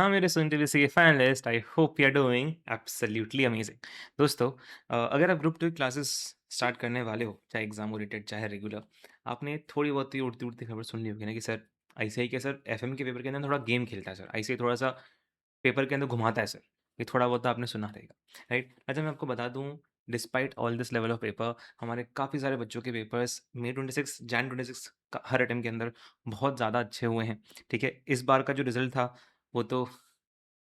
हाँ, मेरे सुन to be C finalist, I hope you are doing absolutely amazing. दोस्तों, अगर आप ग्रुप 2 क्लासेस स्टार्ट करने वाले हो, चाहे एग्ज़ाम ओरिएंटेड, चाहे रेगुलर, आपने थोड़ी बहुत ही उड़ती-उड़ती खबर सुन ली होगी ना कि सर आईसीएआई के सर एफएम के पेपर के अंदर थोड़ा गेम खेलता है सर, आईसीएआई थोड़ा-सा पेपर के अंदर घुमाता है सर। ये थोड़ा बहुत तो आपने सुना रहेगा, राइट? अच्छा, मैं आपको बता दूँ, despite all this level of paper, हमारे काफ़ी सारे बच्चों के पेपर्स मई 26 जैन 26 का हर अटेम्प्ट के अंदर बहुत ज़्यादा अच्छे हुए हैं, ठीक है? इस बार का जो रिज़ल्ट था, वो तो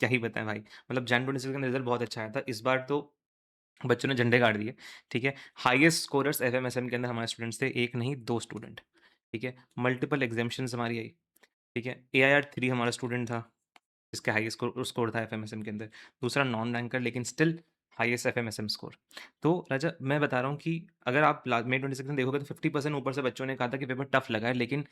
क्या ही बताएँ भाई। मतलब जैन 26 का रिज़ल्ट बहुत अच्छा आया था। इस बार तो बच्चों ने झंडे गाड़ दिए, ठीक है? हाईएस्ट स्कोरर्स एफएमएसएम के अंदर हमारे स्टूडेंट्स थे, 1 नहीं 2 स्टूडेंट, ठीक है? मल्टीपल एग्ज़ाम्शन्स हमारी आई, ठीक है? एआईआर 3 हमारा स्टूडेंट था, जिसका हाईएस्ट स्कोर था एफएमएसएम के अंदर। दूसरा नॉन रैंकर, लेकिन स्टिल हाईएस्ट एफएमएसएम स्कोर। तो राजा, मैं बता रहा हूँ कि अगर आप मई 26 में देखोगे तो 50% ऊपर से बच्चों ने कहा था कि पेपर टफ लगा है, लेकिन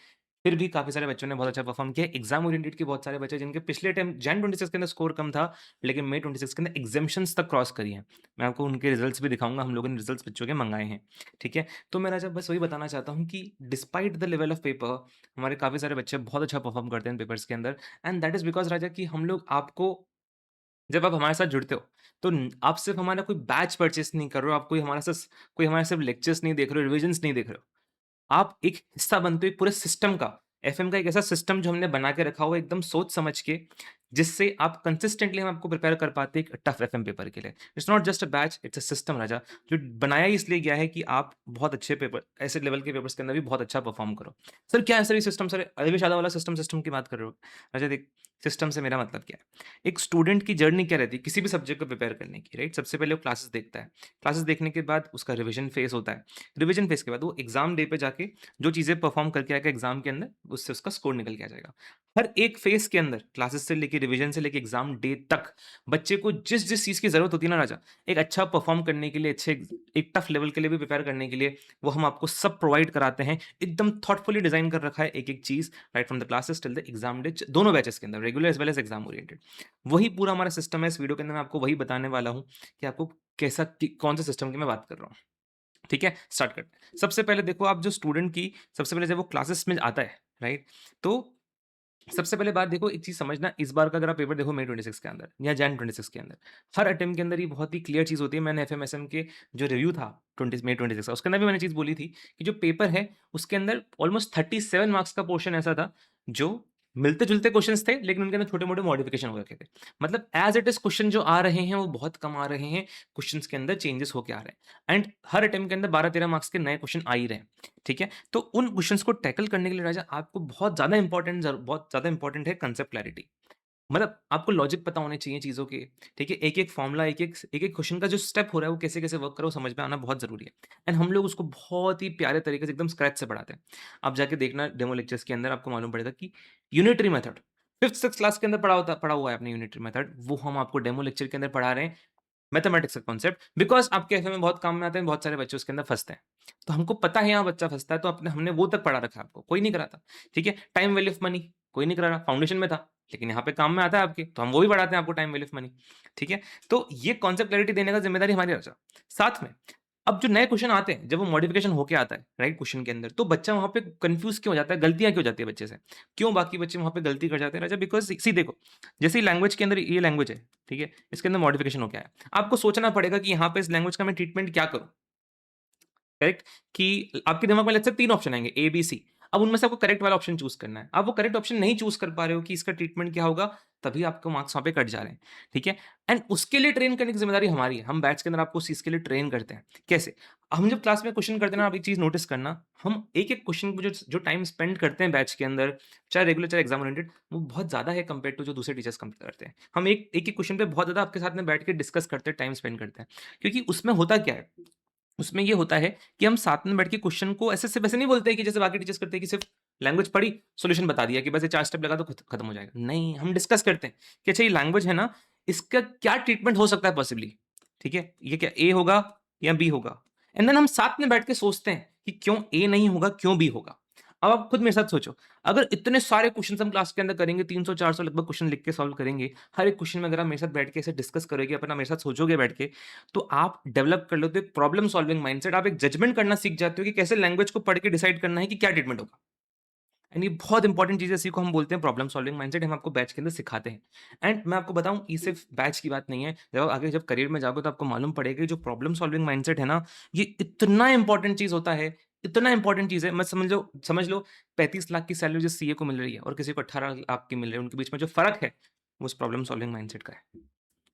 फिर भी काफ़ी सारे बच्चों ने बहुत अच्छा परफ़ॉर्म किया। एग्ज़ाम ओरिएंटेड के बहुत सारे बच्चे जिनके पिछले टाइम जैन 26 के अंदर स्कोर कम था, लेकिन मई 26 के अंदर एग्ज़ाम्शन्स तक क्रॉस करी हैं। मैं आपको उनके रिज़ल्ट्स भी दिखाऊँगा, हम लोगों ने रिज़ल्ट्स बच्चों के मँगाए हैं, ठीक है? तो मैं राजा बस वही बताना चाहता हूँ कि despite the level of paper, हमारे काफ़ी सारे बच्चे बहुत अच्छा परफ़ॉर्म करते हैं पेपर्स के अंदर, एंड दैट इज़ बिकॉज़ राजा कि हम लोग आपको, जब आप हमारे साथ जुड़ते हो, तो आप सिर्फ़ हमारा कोई बैच परचेज़ नहीं कर रहे हो, आप कोई हमारे सिर्फ़ लेक्चर्स नहीं देख रहे हो, रिविजन्स नहीं देख रहे हो। आप एक हिस्सा बनते हो एक पूरे सिस्टम का। एफएम का एक ऐसा सिस्टम जो हमने बना के रखा हुआ है एकदम सोच समझ के, जिससे आप कंसिस्टेंटली हम आपको प्रिपेयर कर पाते हैं एक टफ एफएम पेपर के लिए। It's not just a batch, it's a system राजा, जो बनाया ही इसलिए गया है कि आप बहुत अच्छे पेपर, ऐसे लेवल के पेपर्स के अंदर भी बहुत अच्छा परफॉर्म करो। सर क्या है सर ये सिस्टम? सर अरविंद यादव वाला सिस्टम की बात कर रहे हो? राजा देख, सिस्टम से मेरा मतलब क्या है? एक स्टूडेंट की जर्नी क्या रहती है किसी भी सब्जेक्ट को प्रिपेयर करने की, राइट? सबसे पहले वो क्लासेस देखता है। क्लासेस देखने के बाद उसका रिविजन फेज़ होता है। रिविजन फेज़ के बाद वो एग्ज़ाम डे पे जाके जो चीज़ें परफ़ॉर्म करके आएगा एग्ज़ाम के अंदर, उससे उसका स्कोर निकल के आ जाएगा। हर एक फ़ेज़ के अंदर क्लासेस से लेके रिविज़न से लेके एग्ज़ाम डे तक बच्चे को जिस-जिस चीज़ की ज़रूरत होती है ना राजा, एक अच्छा परफ़ॉर्म करने के लिए, एक टफ़ लेवल के लिए भी प्रिपेयर करने के लिए, वो हम आपको सब प्रोवाइड कराते हैं। एकदम थॉटफुली डिज़ाइन कर रखा है एक-एक चीज़, right from the classes till the exam day, दोनों बैचेज़ के अंदर, regular as well as exam oriented. वही पूरा हमारा सिस्टम है। इस वीडियो के अंदर मैं आपको वही बताने वाला हूँ कि आपको कैसा कि कौन-से सिस्टम की मैं बात कर रहा हूँ। ठीक है? स्टार्ट करते हैं। सबसे पहले देखो, आप जो स्टूडेंट की सबसे पहले जब वो क्लासेस में आता है, राइट? तो सबसे पहले बात देखो, एक चीज़ समझना, इस बार का अगर आप पेपर देखो मई 26 के अंदर या जैन 26 के अंदर, हर अटेम्प्ट के अंदर ये बहुत ही क्लियर चीज़ होती है। मैंने एफएमएसएम के जो रिव्यू था 20 मई 26 का, उसके अंदर भी मैंने चीज़ बोली थी कि जो पेपर है, उसके अंदर ऑलमोस्ट 37 मार्क्स का पोर्शन ऐसा था, जो मिलते-जुलते क्वेश्चन्स थे, लेकिन उनके अंदर छोटे-मोटे मॉडिफिकेशन हो रखे थे। मतलब एज़ इट इज़ क्वेश्चन जो आ रहे हैं, वो बहुत कम आ रहे हैं, क्वेश्चन्स के अंदर चेंजेस होके आ रहे हैं, एंड हर अटेम्प्ट के अंदर 12-13 मार्क्स के नए क्वेश्चन आ ही रहे हैं, ठीक है? तो उन क्वेश्चंस को टैकल करने के लिए राजा, आपको बहुत ज़्यादा इंपॉर्टेंट है कांसेप्ट क्लैरिटी। मतलब आपको लॉजिक पता होने चाहिए चीज़ों के, ठीक है? एक-एक फ़ॉर्मूला, एक-एक क्वेश्चन का जो स्टेप हो रहा है, वो कैसे-कैसे वर्क कर रहा है, वो समझ में आना बहुत ज़रूरी है। एंड हम लोग उसको बहुत ही प्यारे तरीके से एकदम स्क्रैच से पढ़ाते हैं। आप जाके देखना डेमो लेक्चर्स के अंदर, आपको मालूम पड़ेगा कि यूनिटरी मेथड 5th-6th क्लास के अंदर पढ़ा हुआ है आपने यूनिटरी मेथड, वो हम आपको डेमो लेक्चर के अंदर पढ़ा रहे हैं। मैथमेटिक्स का कॉन्सेप्ट, बिकॉज़ आपके एफए में बहुत काम में आते हैं, बहुत सारे बच्चे उसके अंदर फँसते हैं। तो हमको पता है यहाँ बच्चा फँसता है, तो अपने हमने वो तक पढ़ा रखा है आपको, कोई नहीं कराता, ठीक है? टाइम वैल्यू ऑफ मनी, कोई नहीं करा रहा, फाउंडेशन में था, लेकिन यहाँ पे काम में आता है आपके, तो हम वो भी पढ़ाते हैं आपको टाइम वैल्यू ऑफ मनी, ठीक है? तो ये कॉन्सेप्ट क्लैरिटी देने का ज़िम्मेदारी हमारी रचा। साथ में अब जो नए क्वेश्चन आते हैं, जब वो मॉडिफिकेशन होके आता है, राइट, क्वेश्चन के अंदर, तो बच्चा वहाँ पे कन्फ्यूज़ क्यों हो जाता है, गलतियाँ क्यों हो जाती है बच्चे से? क्यों बाकी बच्चे वहाँ पे गलती कर जाते हैं राजा? बिकॉज़ सी देखो, जैसे ही लैंग्वेज के अंदर ये लैंग्वेज है, ठीक है? इसके अंदर मॉडिफिकेशन होके आया। आपको सोचना पड़ेगा कि यहाँ पे इस लैंग्वेज का मैं ट्रीटमेंट क्या करूँ? करेक्ट? कि आपके दिमाग में लेट्स से 3 ऑप्शन आएँगे, ए, बी, सी। अब उनमें से आपको करेक्ट वाला ऑप्शन चूज़ करना है। आप वो करेक्ट ऑप्शन नहीं चूज़ कर पा रहे हो कि इसका ट्रीटमेंट क्या होगा, तभी आपको मार्क्स वहाँ पे कट जा रहे हैं, ठीक है? एंड उसके लिए ट्रेन करने की ज़िम्मेदारी हमारी है। हम बैच के अंदर आपको उस चीज़ के लिए ट्रेन करते हैं। कैसे? हम जब क्लास में क्वेश्चन करते हैं ना, आप एक चीज़ नोटिस करना, हम एक-एक क्वेश्चन को जो जो टाइम स्पेंड करते हैं बैच के अंदर, चाहे रेगुलर चाहे एग्ज़ाम ओरिएंटेड, वो बहुत ज़्यादा है कंपेयर्ड टू जो दूसरे टीचर्स कम करते हैं। हम एक-एक क्वेश्चन पे बहुत ज़्यादा आपके साथ में बैठ के डिस्कस करते हैं, टाइम स्पेंड करते हैं। क्योंकि उसमें होता क्या है, उसमें ये होता है कि हम साथ में बैठ के क्वेश्चन को ऐसे से वैसे नहीं बोलते हैं कि जैसे बाकी टीचर्स करते हैं कि सिर्फ लैंग्वेज पढ़ी, सॉल्यूशन बता दिया कि बस ये 4 स्टेप लगा दो खत्म हो जाएगा। नहीं, हम डिस्कस करते हैं कि अच्छा ये लैंग्वेज है ना, इसका क्या ट्रीटमेंट हो सकता है पॉसिबली, ठीक है? ये क्या ए होगा या बी होगा? एंड देन हम साथ में बैठ के सोचते हैं कि क्यों ए नहीं होगा, क्यों बी होगा? अब आप खुद मेरे साथ सोचो, अगर इतने सारे क्वेश्चन्स हम क्लास के अंदर करेंगे, 300-400 लगभग क्वेश्चन लिख के सॉल्व करेंगे, हर एक क्वेश्चन में अगर आप मेरे साथ बैठ के ऐसे डिस्कस करोगे, अपना मेरे साथ सोचोगे बैठ के, तो आप डेवलप कर लेते हो एक प्रॉब्लम सॉल्विंग माइंडसेट। आप एक जजमेंट करना सीख जाते हो कि कैसे लैंग्वेज को पढ़ के डिसाइड करना है कि क्या ट्रीटमेंट होगा। एंड ये बहुत इंपॉर्टेंट चीज़ है, इसी को हम बोलते हैं प्रॉब्लम सॉल्विंग माइंडसेट, हम आपको बैच के अंदर सिखाते हैं। एंड मैं आपको बताऊँ, ये सिर्फ बैच की बात नहीं है, जब आप आगे जब करियर में जाओगे तो आपको मालूम पड़ेगा कि जो प्रॉब्लम सॉल्विंग माइंडसेट है ना, ये इतना इंपॉर्टेंट चीज़ होता है, इतना इंपॉर्टेंट चीज़ है, मैं समझ लो 35 लाख की सैलरी जिस सीए को मिल रही है और किसी को 18 लाख की मिल रही है, उनके बीच में जो फ़र्क है, वो उस प्रॉब्लम सॉल्विंग माइंडसेट का है।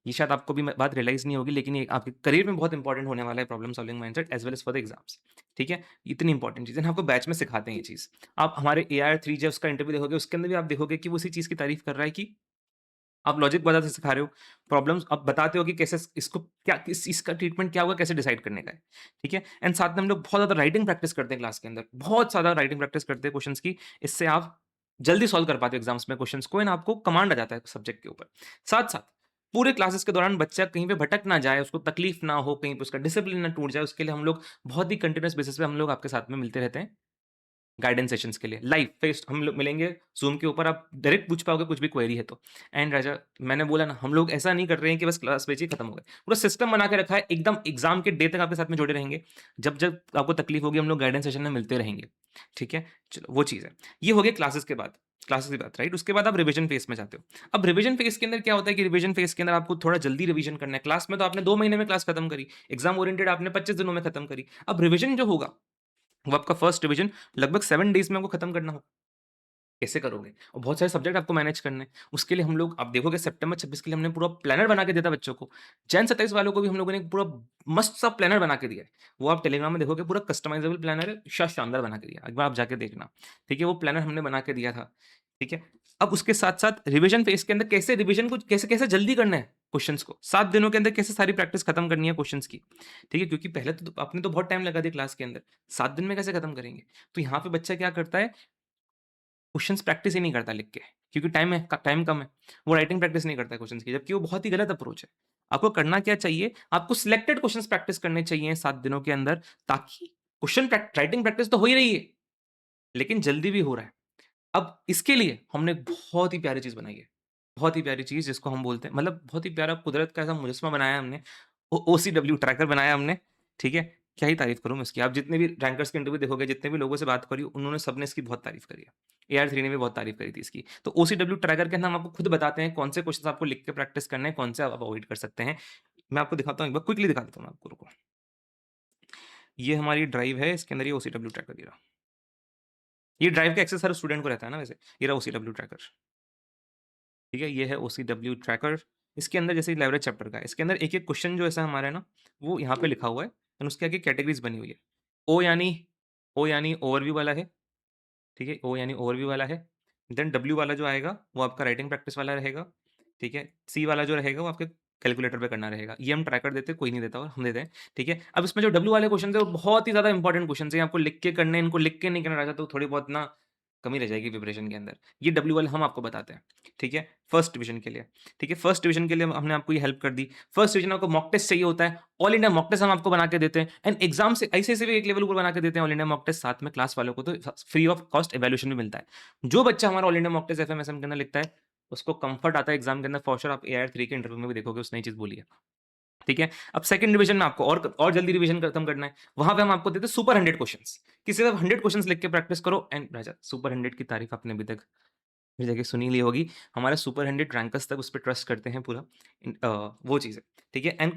ये शायद आपको भी बात रियलाइज़ नहीं होगी, लेकिन ये आपके करियर में बहुत इंपॉर्टेंट होने वाला है, problem solving mindset as well as for the exams. ठीक है? इतनी इंपॉर्टेंट चीज़ है, हम आपको बैच में सिखाते हैं ये चीज़। आप हमारे एआईआर 3 जब उसका इंटरव्यू देखोगे, उसके अंदर भी आप देखोगे कि वो उसी चीज़ की तारीफ़ कर रहा है कि आप लॉजिक बताते सिखा रहे हो, प्रॉब्लम्स आप बताते हो कि कैसे इसको क्या इस चीज़ का ट्रीटमेंट क्या होगा, कैसे डिसाइड करने का है। ठीक है? एंड साथ में हम लोग बहुत ज़्यादा राइटिंग प्रैक्टिस करते हैं क्लास के अंदर, बहुत ज़्यादा राइटिंग प्रैक्टिस करते हैं क्वेश्चन्स की, इससे आप जल्दी सॉल्व कर पाते हो एग्ज़ाम्स में क्वेश्चन्स को, एंड आपको कमांड आ जाता है सब्जेक्ट के ऊपर। साथ-साथ पूरे क्लासेस के दौरान बच्चा कहीं पे भटक ना जाए, उसको तकलीफ ना हो, कहीं पे उसका डिसिप्लिन ना टूट जाए, उसके लिए हम लोग बहुत ही कंटीन्यूअस बेसिस पे हम लोग आपके साथ में मिलते रहते हैं। गाइडेंस सेशंस के लिए लाइव फेस हम लोग मिलेंगे ज़ूम के ऊपर, आप डायरेक्ट पूछ पाओगे कुछ भी क्वेरी है तो। एंड राजा, मैंने बोला ना, हम लोग ऐसा नहीं कर रहे हैं कि बस क्लास बैच ही खत्म हो गए। पूरा सिस्टम बना के रखा है, एकदम एग्ज़ाम के डे तक आपके साथ में जुड़े रहेंगे। जब-जब आपको तकलीफ होगी, हम लोग गाइडेंस सेशन में मिलते रहेंगे। ठीक है? चलो वो चीज़ है। ये हो गया क्लासेस की बात, राइट? उसके बाद आप रिविज़न फेज़ में जाते हो। अब रिविज़न फेज़ के अंदर क्या होता है कि रिविज़न फेज़ के अंदर आपको थोड़ा जल्दी रिविज़न करना है। क्लास में तो आपने 2 महीने में क्लास खत्म करी, एग्ज़ाम ओरिएंटेड आपने 25 दिनों में खत्म करी। अब रिविज़न जो होगा, वो आपका फर्स्ट रिवीजन लगभग 7 डेज़ में आपको खत्म करना होगा। कैसे करोगे? और बहुत सारे सब्जेक्ट आपको मैनेज करने हैं। उसके लिए हम लोग, आप देखोगे सितंबर 26 के लिए हमने पूरा प्लानर बना के दिया था बच्चों को। जैन 27 वालों को भी हम लोगों ने एक पूरा मस्त सा प्लानर बना के दिया है। वो आप टेलीग्राम में देखोगे, पूरा कस्टमाइज़ेबल प्लानर है, शानदार बना के दिया। एक बार आप जाके देखना। ठीक है? वो प्लानर हमने बना के दिया था। ठीक है? अब उसके साथ-साथ रिविज़न फेज़ के अंदर कैसे रिविज़न को कैसे-कैसे जल्दी करना है क्वेश्चन्स को। 7 दिनों के अंदर कैसे सारी प्रैक्टिस खत्म करनी है क्वेश्चन्स की। ठीक है? क्योंकि पहले तो आपने तो बहुत टाइम लगा दिया क्लास के अंदर। 7 दिन में कैसे खत्म करेंगे? तो यहाँ पे बच्चा क्या करता है, क्वेश्चंस प्रैक्टिस ही नहीं करता लिख के, क्योंकि टाइम कम है। वो राइटिंग प्रैक्टिस नहीं करता है क्वेश्चंस की, जबकि वो बहुत ही गलत अप्रोच है। आपको करना क्या चाहिए, आपको सिलेक्टेड क्वेश्चंस प्रैक्टिस करने चाहिए 7 दिनों के अंदर, ताकि राइटिंग प्रैक्टिस तो हो ही रही है, लेकिन जल्दी भी हो रहा है। अब इसके लिए हमने एक बहुत ही प्यारी चीज़ बनाई है। बहुत ही प्यारी चीज़, जिसको हम बोलते हैं, मतलब बहुत ही प्यारा कुदरत का ऐसा मुजस्समा बनाया है हमने। ओसीडब्ल्यू ट्रैकर बनाया हमने, ठीक है? क्या ही तारीफ़ करूँ मैं इसकी। आप जितने भी रैंकर्स के इंटरव्यू देखोगे, जितने भी लोगों से बात करी, उन्होंने सबने इसकी बहुत तारीफ़ करी है। एआर3 ने भी बहुत तारीफ़ करी थी इसकी। तो ओसीडब्ल्यू ट्रैकर के अंदर हम आपको खुद बताते हैं कौन से क्वेश्चन्स आपको लिख के प्रैक्टिस करने हैं, कौन से आप अवॉइड कर सकते हैं। मैं आपको दिखाता हूँ, एक बार क्विकली दिखा देता हूँ मैं आपको, रुको। ये हमारी ड्राइव है, इसके अंदर ये ओसीडब्ल्यू ट्रैकर, ये रहा। ये ड्राइव का एक्सेस हर स्टूडेंट को रहता है ना वैसे। ये रहा ओसीडब्ल्यू ट्रैकर। ठीक है? ये है ओसीडब्ल्यू ट्रैकर। इसके अंदर जैसे लाइब्रेरी चैप्टर का है, इसके अंदर एक-एक क्वेश्चन जो ऐसा हमारा है ना, वो यहाँ पे लिखा हुआ है, एंड उसके आगे कैटेगरीज़ बनी हुई है। ओ यानी ओ यानी ओवरव्यू वाला है, ठीक है? ओ यानी ओवरव्यू वाला है। देन डब्ल्यू वाला जो आएगा, वो आपका राइटिंग प्रैक्टिस वाला रहेगा, ठीक है? सी वाला जो रहेगा, वो आपके कैलकुलेटर पे करना रहेगा। ये हम ट्रैकर देते हैं, कोई नहीं देता और हम देते हैं, ठीक है? अब इसमें जो डब्ल्यू वाले क्वेश्चन है, वो बहुत ही ज़्यादा इंपॉर्टेंट क्वेश्चन है, आपको लिख के करने हैं, इनको लिख के नहीं करना रहता, तो थोड़ी बहुत ना कमी रह जाएगी प्रिपरेशन के अंदर। ये डब्ल्यू वाले हम आपको बताते हैं, ठीक है? फर्स्ट डिवीज़न के लिए, ठीक है? फर्स्ट डिवीज़न के लिए हमने आपको ये हेल्प कर दी। फर्स्ट डिवीज़न आपको मॉक टेस्ट चाहिए होता है, ऑल इंडिया मॉक टेस्ट हम आपको बना के देते हैं, एंड एग्ज़ाम से ऐसे-ऐसे भी एक लेवल ऊपर बना के देते हैं ऑल इंडिया मॉक टेस्ट, साथ में क्लास वालों को तो फ्री ऑफ कॉस्ट इवैल्यूएशन भी मिलता है। जो बच्चा हमारा ऑल इंडिया मॉक टेस्ट एफएमएसएम के अंदर लिखता है, उसको कम्फर्ट आता है एग्ज़ाम के अंदर फॉर श्योर। आप एआईआर 3 के इंटरव्यू में भी देखोगे उसने ये चीज़ बोली है। ठीक है? अब सेकंड डिवीज़न में आपको और जल्दी रिवीज़न खत्म करना है। वहाँ पे हम आपको देते हैं सुपर 100 क्वेश्चन्स, कि सिर्फ 100 क्वेश्चन्स लिख के प्रैक्टिस करो, एंड राजा, सुपर 100 की तारीफ़ आपने अभी तक मेरी जगह सुनी ली होगी। हमारे सुपर 100 रैंकर्स तक उस पे ट्रस्ट करते हैं पूरा। वो चीज़ है, ठीक है? एंड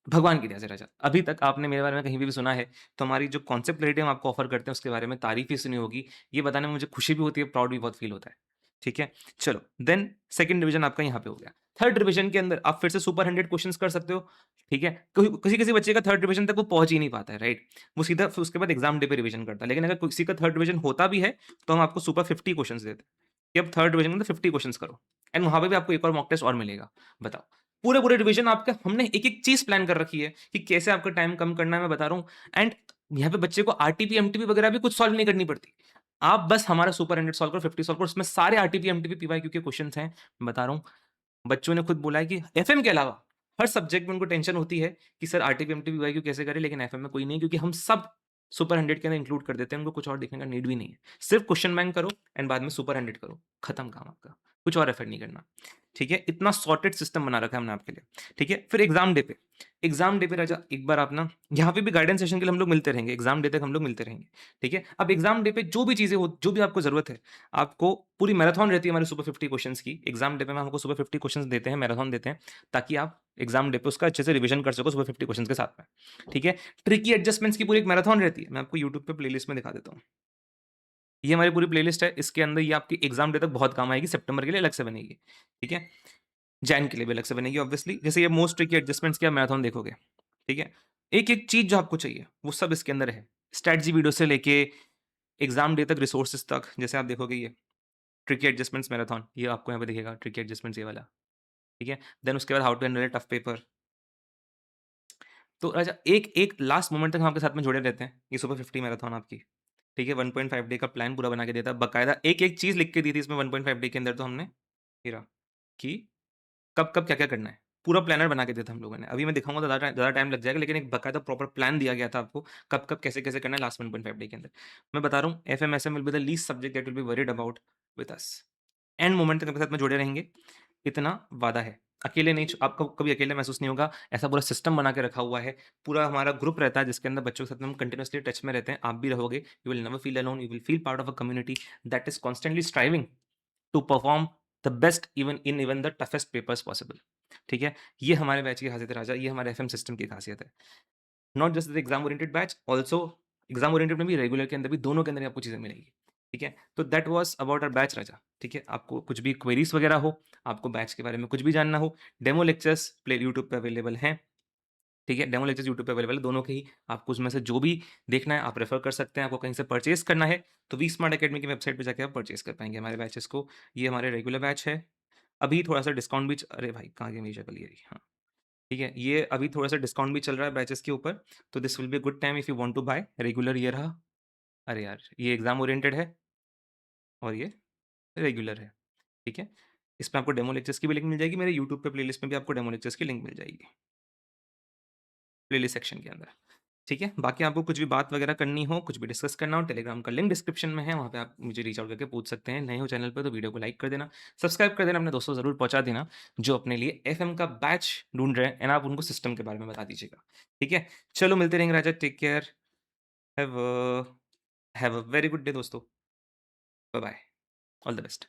भगवान की दया से राजा, अभी तक आपने मेरे बारे में कहीं भी सुना है, तो हमारी जो कॉन्सेप्ट क्लैरिटी हम आपको ऑफ़र करते हैं, उसके बारे में तारीफ़ ही सुनी होगी। ये बताने में मुझे खुशी भी होती है, प्राउड भी बहुत फ़ील होता है। ठीक है? चलो, देन सेकंड डिवीज़न आपका यहाँ पे हो गया। थर्ड डिवीज़न के अंदर आप फिर से सुपर 100 क्वेश्चन्स कर सकते हो, ठीक है? किसी-किसी बच्चे का थर्ड डिवीज़न तक वो पहुँच ही नहीं पाता है, राइट? वो सीधा फिर उसके बाद एग्ज़ाम डे पे रिवीज़न करता है। लेकिन अगर किसी का थर्ड डिवीज़न होता भी है, तो हम आपको सुपर 50 क्वेश्चन्स देते हैं, कि अब थर्ड डिवीज़न में तो 50 क्वेश्चन्स करो, एंड वहाँ पे भी आपको एक और मॉक टेस्ट और मिलेगा। बताओ, पूरे-पूरे रिवीज़न आपका हमने एक-एक चीज़ प्लान कर रखी है, कि कैसे आपका टाइम कम करना है, मैं बता रहा हूँ। एंड यहाँ पे बच्चे को आरटीपी, एमटीपी वगैरह भी कुछ सॉल्व नहीं करनी पड़ती। आप बस हमारा सुपर 100 सॉल्व करो, 50 सॉल्व करो, उसमें सारे आरटीपी, एमटीपी, पीवाईक्यू के क्वेश्चन्स हैं। मैं बता रहा हूँ, बच्चों ने खुद बोला है कि एफएम के अलावा हर सब्जेक्ट में उनको टेंशन होती है कि सर आरटीपी, एमटीपी, पीवाईक्यू कैसे करें, लेकिन एफएम में कोई नहीं, क्योंकि हम सब सुपर 100 के अंदर इंक्लूड कर देते हैं, उनको कुछ और देखने का नीड भी नहीं है। सिर्फ क्वेश्चन बैंक करो, एंड बाद में सुपर 100 करो, खत्म काम आपका। कुछ और एफर्ट नहीं करना। ठीक है? इतना सॉर्टेड सिस्टम बना रखा है हमने आपके लिए, ठीक है? फिर एग्ज़ाम डे पे राजा एक बार आप ना यहाँ पे भी गाइडेंस सेशन के लिए हम लोग मिलते रहेंगे, एग्ज़ाम डे तक हम लोग मिलते रहेंगे, ठीक है? अब एग्ज़ाम डे पे जो भी चीज़ें हो जो भी आपको ज़रूरत है, आपको पूरी मैराथन रहती है हमारी सुपर 50 क्वेश्चन्स की। एग्ज़ाम डे पे हम आपको सुपर 50 क्वेश्चन्स देते हैं, मैराथन देते हैं, ताकि आप एग्ज़ाम डे पे उसका अच्छे से रिविज़न कर सको सुपर 50 क्वेश्चन्स के साथ में, ठीक है? ट्रिकी एडजस्टमेंट्स की पूरी एक मैराथन रहती है, मैं आपको यूट्यूब पे प्लेलिस्ट में दिखा देता हूँ। ये हमारी पूरी प्लेलिस्ट है, इसके अंदर ये आपकी एग्ज़ाम डे तक बहुत काम आएगी, सितंबर के लिए अलग से बनेगी, ठीक है? जैन के लिए भी अलग से बनेगी ऑब्वियसली। जैसे ये मोस्ट ट्रिकी एडजस्टमेंट्स की आप मैराथन देखोगे, ठीक है? एक-एक चीज़ जो आपको चाहिए, वो सब इसके अंदर है। स्ट्रैटेजी वीडियो से लेके एग्ज़ाम डे तक रिसोर्सेज़ तक, जैसे आप देखोगे ये ट्रिकी एडजस्टमेंट्स मैराथन, ये आपको यहाँ पे दिखेगा ट्रिकी एडजस्टमेंट्स ये वाला, ठीक है? देन उसके बाद how to handle a tough paper. तो अच्छा एक-एक लास्ट मोमेंट तक हम आपके साथ में जुड़े रहते हैं, ये सुपर 50 मैराथन आपकी, ठीक है? 1.5 डे का प्लान पूरा बना के देता है, बाकायदा एक-एक चीज़ लिख के दी थी इसमें 1.5 डे के अंदर तो हमने, ये रहा, कि कब-कब, क्या-क्या करना है। पूरा प्लानर बना के दिया था हम लोगों ने। अभी मैं दिखाऊँगा तो ज़्यादा टाइम लग जाएगा, लेकिन एक बाकायदा प्रॉपर प्लान दिया गया था आपको, कब-कब, कैसे-कैसे करना है लास्ट 1.5 डे के अंदर। मैं बता रहा हूँ, FMSM will be the least subject that will be worried about with us. And moment तक आपके साथ में जुड़े रहेंगे, इतना वादा है। अकेले नहीं, आपको कभी अकेले महसूस नहीं होगा, ऐसा पूरा सिस्टम बना के रखा हुआ है। पूरा हमारा ग्रुप रहता है जिसके अंदर बच्चों के साथ में हम कंटीन्यूअसली टच में रहते हैं, आप भी रहोगे। You will never feel alone, you will feel part of a community that is constantly striving to perform the best even the toughest papers possible, ठीक है? ये हमारे बैच की खासियत है राजा, ये हमारे एफएम सिस्टम की खासियत है। Not just the exam oriented batch, also exam oriented में भी, रेगुलर के अंदर भी, दोनों के अंदर ही आपको चीज़ें मिलेंगी, ठीक है? तो that was about our batch राजा, ठीक है? आपको कुछ भी क्वेरीज़ वगैरह हो, आपको बैच के बारे में कुछ भी जानना हो, डेमो लेक्चर्स प्ले यूट्यूब पे अवेलेबल हैं, ठीक है? डेमो लेक्चर्स यूट्यूब पे अवेलेबल है, दोनों के ही। आपको उसमें से जो भी देखना है आप रेफर कर सकते हैं। आपको कहीं से परचेज़ करना है, तो वी स्मार्ट अकेडमी की वेबसाइट पे जाके आप परचेज़ कर पाएँगे हमारे बैचेज़ को। ये हमारे रेगुलर बैच है। अभी थोड़ा-सा डिस्काउंट भी अरे भाई! कहाँ गई मेरी शक्ल, ये रही, हाँ, ठीक है? ये अभी थोड़ा-सा डिस्काउंट भी चल रहा है बैचेज़ के ऊपर, तो this will be a good time if you want to buy regular, ये रहा। अरे यार! ये एग्ज़ाम ओरिएंटेड है और ये रेगुलर है, ठीक है? इसमें आपको डेमो लेक्चर्स की भी लिंक मिल जाएगी, मेरे यूट्यूब पे प्लेलिस्ट में भी आपको डेमो लेक्चर्स की लिंक मिल जाएगी, प्लेलिस्ट सेक्शन के अंदर। ठीक है? बाकी आपको कुछ भी बात वगैरह करनी हो, कुछ भी डिस्कस करना हो, टेलीग्राम का लिंक डिस्क्रिप्शन में है, वहाँ पे आप मुझे रीच आउट करके पूछ सकते हैं। नए हो चैनल पे तो वीडियो को लाइक कर देना, सब्सक्राइब कर देना, अपने दोस्तों ज़रूर पहुँचा देना, जो अपने लिए एफएम का बैच ढूँढ रहे हैं, एंड आप उनको सिस्टम के बारे में बता दीजिएगा। ठीक है? चलो मिलते रहेंगे राजा, take care, have a have a very good day दोस्तों। Bye bye, all the best.